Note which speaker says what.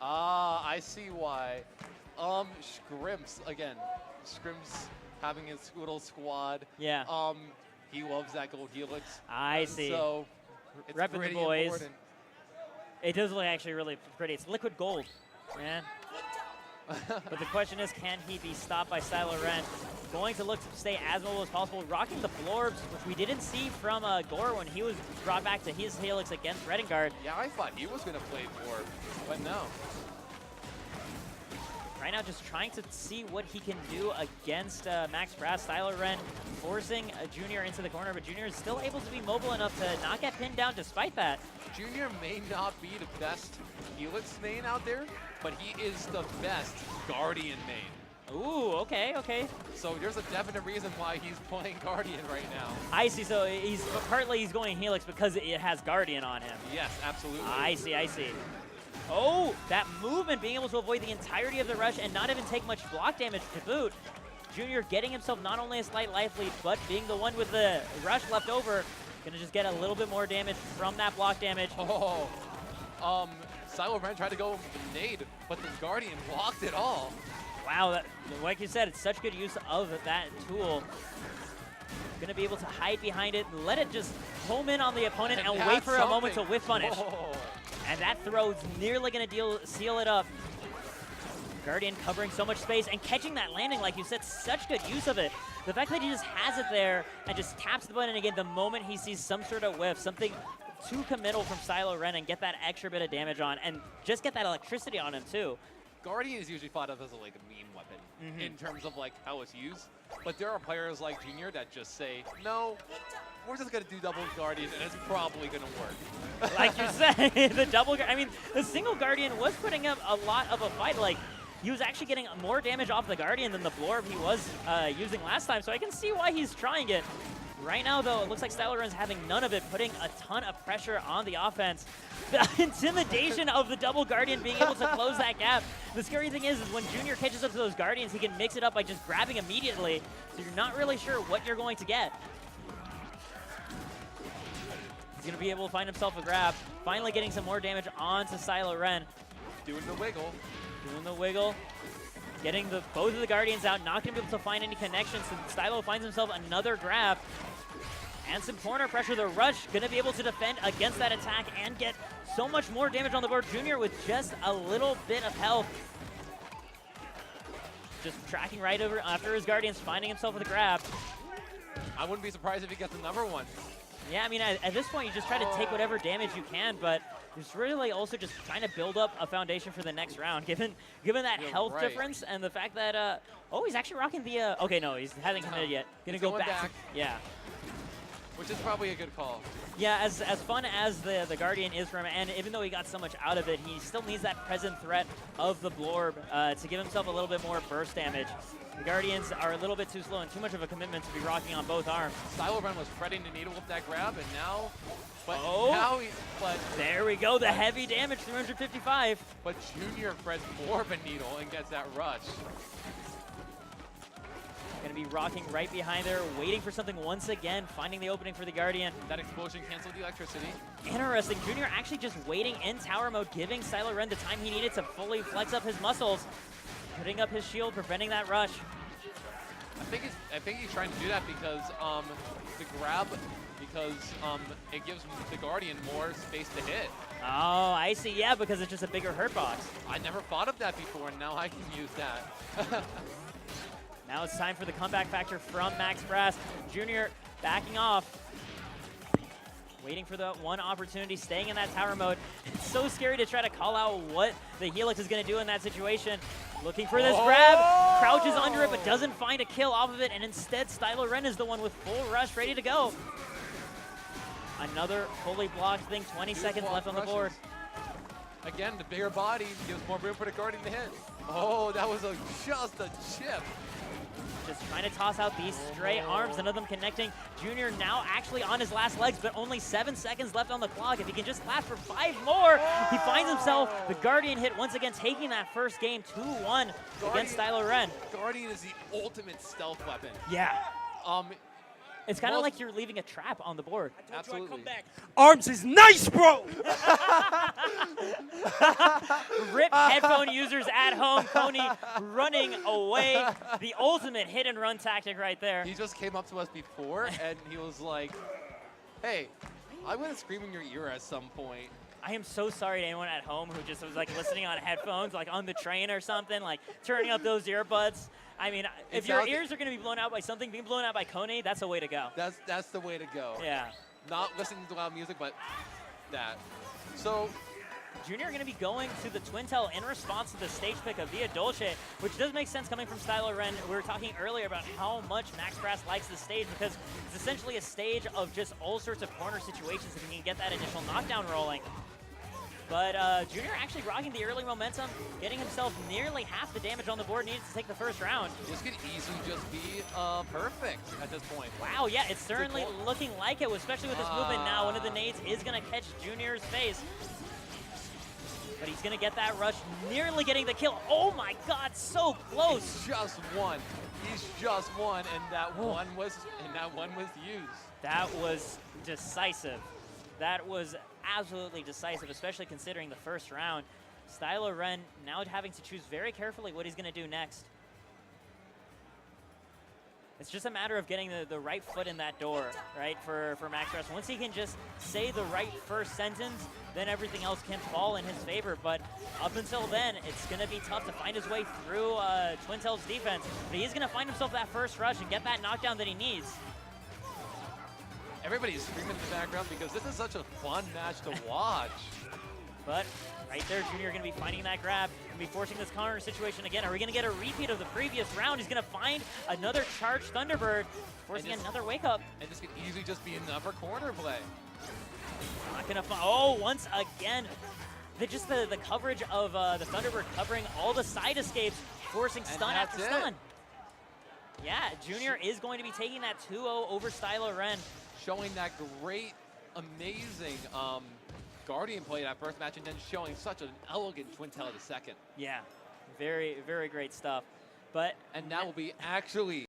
Speaker 1: Ah, I see why. Scrimps, again, Scrimps having his little squad.
Speaker 2: Yeah.
Speaker 1: He loves that gold helix.
Speaker 2: I see.
Speaker 1: So it's
Speaker 2: Repping the
Speaker 1: pretty
Speaker 2: boys.
Speaker 1: important.
Speaker 2: It does look actually really pretty. It's liquid gold, man. But the question is, can he be stopped by Stylo Ren? Going to look to stay as mobile as possible, rocking the Blorbs, which we didn't see from Gore when he was brought back to his Helix against Redengard.
Speaker 1: Yeah, I thought he was going to play Blorb, but no.
Speaker 2: Right now, just trying to see what he can do against Max Brass. Stylo Ren forcing Junior into the corner, but Junior is still able to be mobile enough to not get pinned down despite that.
Speaker 1: Junior may not be the best Helix main out there, but he is the best Guardian main.
Speaker 2: Ooh, okay, okay.
Speaker 1: So there's a definite reason why he's playing Guardian right now.
Speaker 2: I see, so partly he's going Helix because it has Guardian on him.
Speaker 1: Yes, absolutely.
Speaker 2: I see, I see. Oh, that movement, being able to avoid the entirety of the rush and not even take much block damage to boot. Junior getting himself not only a slight life lead, but being the one with the rush left over, gonna just get a little bit more damage from that block damage.
Speaker 1: Oh, Stylo Ren tried to go nade, but the Guardian blocked it all.
Speaker 2: Wow, like you said, it's such good use of that tool. Gonna be able to hide behind it, let it just home in on the opponent and wait for a moment to whiff punish.
Speaker 1: Oh.
Speaker 2: And that throw is nearly gonna seal it up. Guardian covering so much space and catching that landing, like you said, such good use of it. The fact that he just has it there and just taps the button again the moment he sees some sort of whiff, something too committal from Stylo Ren, and get that extra bit of damage on and just get that electricity on him too.
Speaker 1: Guardian is usually thought of as like a meme weapon in terms of like how it's used, but there are players like Junior that just say, no, we're just gonna do double Guardian and it's probably gonna work.
Speaker 2: Like you said, the single Guardian was putting up a lot of a fight. Like, he was actually getting more damage off the Guardian than the Blorb he was using last time, so I can see why he's trying it. Right now, though, it looks like Stylo Ren's having none of it, putting a ton of pressure on the offense. The intimidation of the double Guardian being able to close that gap. The scary thing is when Junior catches up to those Guardians, he can mix it up by just grabbing immediately, so you're not really sure what you're going to get. He's going to be able to find himself a grab, finally getting some more damage onto Stylo Ren.
Speaker 1: Doing the wiggle.
Speaker 2: Doing the wiggle. Getting both of the Guardians out, not going to be able to find any connections, so Stylo finds himself another grab. And some corner pressure. The rush going to be able to defend against that attack and get so much more damage on the board. Junior with just a little bit of health. Just tracking right over after his Guardians, finding himself with a grab.
Speaker 1: I wouldn't be surprised if he gets another one.
Speaker 2: Yeah, I mean, at this point, you just try to take whatever damage you can, but it's really also just trying to build up a foundation for the next round, given that health difference and the fact that, oh, he's actually rocking the, okay, no, he hasn't committed yet. Gonna go back. Yeah.
Speaker 1: Which is probably a good call.
Speaker 2: Yeah, as fun as the Guardian is for him, and even though he got so much out of it, he still needs that present threat of the Blorb to give himself a little bit more burst damage. The Guardians are a little bit too slow and too much of a commitment to be rocking on both arms.
Speaker 1: Stylo Ren was threading the needle with that grab, and now, but
Speaker 2: there we go, the heavy damage, 355.
Speaker 1: But Junior threads more of a needle and gets that rush.
Speaker 2: Going to be rocking right behind there, waiting for something once again, finding the opening for the Guardian.
Speaker 1: That explosion canceled the electricity.
Speaker 2: Interesting. Junior actually just waiting in tower mode, giving Stylo Ren the time he needed to fully flex up his muscles, putting up his shield, preventing that rush.
Speaker 1: I think he's trying to do that because the grab, it gives the Guardian more space to hit.
Speaker 2: Oh, I see. Yeah, because it's just a bigger hurt box.
Speaker 1: I never thought of that before, and now I can use that.
Speaker 2: Now it's time for the comeback factor from Max Brass. Junior backing off. Waiting for the one opportunity, staying in that tower mode. It's so scary to try to call out what the Helix is going to do in that situation. Looking for this grab, crouches under it, but doesn't find a kill off of it, and instead Stylo Ren is the one with full rush ready to go. Another fully blocked thing, 20 seconds left on the board.
Speaker 1: Again, the bigger body gives more room for the Guardian to hit. Oh, that was just a chip.
Speaker 2: Just trying to toss out these stray arms, none of them connecting. Junior now actually on his last legs, but only 7 seconds left on the clock. If he can just last for 5 more, he finds himself the Guardian hit once again, taking that first game 2-1 against Stylo Ren.
Speaker 1: Guardian is the ultimate stealth weapon.
Speaker 2: Yeah. It's kind of like you're leaving a trap on the board.
Speaker 1: Absolutely.
Speaker 3: Arms is nice, bro.
Speaker 2: Rip headphone users at home. Coney running away. The ultimate hit and run tactic right there.
Speaker 1: He just came up to us before, and he was like, hey, I'm going to scream in your ear at some point.
Speaker 2: I am so sorry to anyone at home who just was like listening on headphones, like on the train or something, like turning up those earbuds. I mean, if your ears are going to be blown out by something, being blown out by Coney, that's the way to go.
Speaker 1: That's the way to go.
Speaker 2: Yeah.
Speaker 1: Not listening to loud music, but that. So
Speaker 2: Junior going to be going to the Twintelle in response to the stage pick of Via Dolce, which does make sense coming from Stylo Ren. We were talking earlier about how much Max Brass likes the stage because it's essentially a stage of just all sorts of corner situations if he can get that initial knockdown rolling. But Junior actually rocking the early momentum, getting himself nearly half the damage on the board needed to take the first round.
Speaker 1: This could easily just be perfect at this point.
Speaker 2: Wow, yeah, it's certainly looking like it, especially with this movement now. One of the nades is going to catch Junior's face. But he's going to get that rush, nearly getting the kill. Oh my god, so close.
Speaker 1: He's just one. He's just one, and that one was used.
Speaker 2: That was decisive. That was absolutely decisive, especially considering the first round. Stylo Ren now having to choose very carefully what he's going to do next. It's just a matter of getting the right foot in that door, right, for Max Brass. Once he can just say the right first sentence, then everything else can fall in his favor. But up until then, it's going to be tough to find his way through Twintelle's defense. But he's going to find himself that first rush and get that knockdown that he needs.
Speaker 1: Everybody's screaming in the background because this is such a fun match to watch.
Speaker 2: But right there, Junior going to be finding that grab and be forcing this counter situation again. Are we going to get a repeat of the previous round? He's going to find another charged Thunderbird, forcing another wake up.
Speaker 1: And this could easily just be another corner play.
Speaker 2: Not going to find, oh, once again. The coverage of the Thunderbird covering all the side escapes, forcing stun after stun. Yeah, Junior is going to be taking that 2-0 over Stylo Ren.
Speaker 1: Showing that great, amazing Guardian play that first match, and then showing such an elegant Twintelle the second.
Speaker 2: Yeah, very, very great stuff.
Speaker 1: And that will be actually